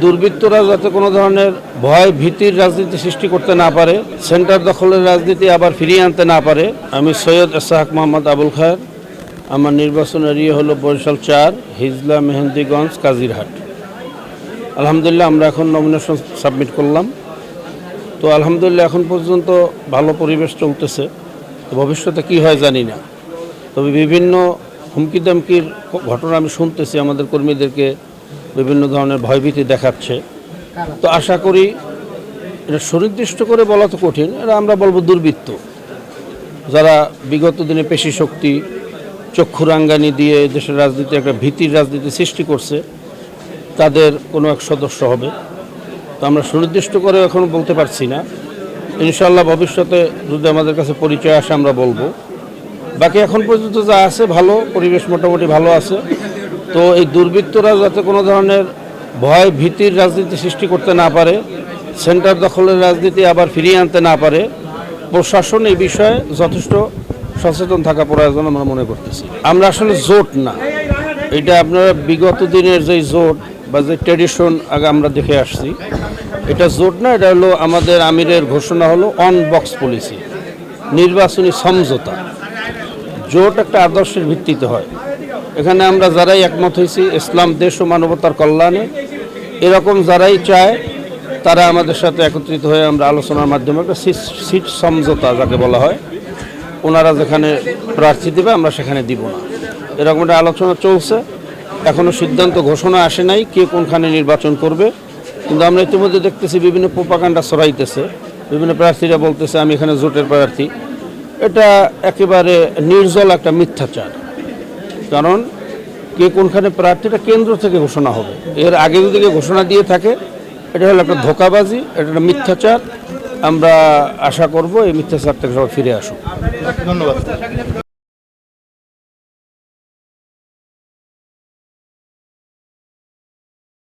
দুর্বৃত্তরা যাতে কোনো ধরনের ভয় ভীতির রাজনীতি সৃষ্টি করতে না পারে, সেন্টার দখলের রাজনীতি আবার ফিরিয়ে আনতে না পারে। আমি সৈয়দ এসহাক মোহাম্মদ আবুল খায়ের। আমার নির্বাচন এরিয়া হলো বরিশাল 4, হিজলা, মেহেন্দিগঞ্জ, কাজিরহাট। আলহামদুলিল্লাহ আমরা এখন নমিনেশন সাবমিট করলাম। তো আলহামদুলিল্লাহ এখন পর্যন্ত ভালো পরিবেশ চলতেছে। ভবিষ্যতে কি হয় জানি না, তবে বিভিন্ন হুমকি দামকির ঘটনা আমি শুনতেছি, আমাদের কর্মীদেরকে বিভিন্ন ধরনের ভয়ভীতি দেখাচ্ছে। তো আশা করি এটা সুনির্দিষ্ট করে বলা তো কঠিন, এটা আমরা বলবো দুর্বৃত্ত, যারা বিগত দিনে পেশি শক্তি চক্ষুরাঙ্গানি দিয়ে দেশের রাজনীতি একটা ভীতির রাজনীতি সৃষ্টি করছে, তাদের কোনো এক সদস্য হবে। তো আমরা সুনির্দিষ্ট করে এখন বলতে পারছি না। ইনশাআল্লাহ ভবিষ্যতে যদি আমাদের কাছে পরিচয় আসে আমরা বলবো। বাকি এখন পর্যন্ত যা আছে ভালো, পরিবেশ মোটামুটি ভালো আছে। তো এই দুর্বৃত্তরা যাতে কোনো ধরনের ভয় ভীতির রাজনীতি সৃষ্টি করতে না পারে, সেন্টার দখলের রাজনীতি আবার ফিরিয়ে আনতে না পারে, প্রশাসন এই বিষয়ে যথেষ্ট সচেতন থাকা প্রয়োজন আমরা মনে করতেছি। আমরা আসলে জোট না, এটা আপনারা বিগত দিনের যে জোট বা যে ট্র্যাডিশন আগে আমরা দেখে আসছি, এটা জোট না, এটা হলো আমাদের আমিরের ঘোষণা হলো অন বক্স পলিসি, নির্বাচনী সমঝোতা। জোট একটা আদর্শের ভিত্তিতে হয়। এখানে আমরা যারাই একমত হয়েছি ইসলাম, দেশ ও মানবতার কল্যাণে, এরকম যারাই চায় তারা আমাদের সাথে একত্রিত হয়ে আমরা আলোচনার মাধ্যমে একটা সিট সমঝোতা যাকে বলা হয়, ওনারা যেখানে প্রার্থী দেবে আমরা সেখানে দিব না, এরকম একটা আলোচনা চলছে। এখনও সিদ্ধান্ত ঘোষণা আসে নাই কে কোনখানে নির্বাচন করবে, কিন্তু আমরা ইতিমধ্যে দেখতেছি বিভিন্ন প্রোপাগান্ডা ছড়াইতেছে, বিভিন্ন প্রার্থীরা বলতেছে আমি এখানে জোটের প্রার্থী। এটা একেবারে নির্জল একটা মিথ্যাচার, কারণ কে কোনখানে প্রার্থীটা কেন্দ্র থেকে ঘোষণা হবে। এর আগে যদি ঘোষণা দিয়ে থাকে এটা হলো একটা ধোঁকাবাজি, এটা একটা মিথ্যাচার। আমরা আশা করব এই মিথ্যাচার থেকে সবাই ফিরে আসুক। ধন্যবাদ।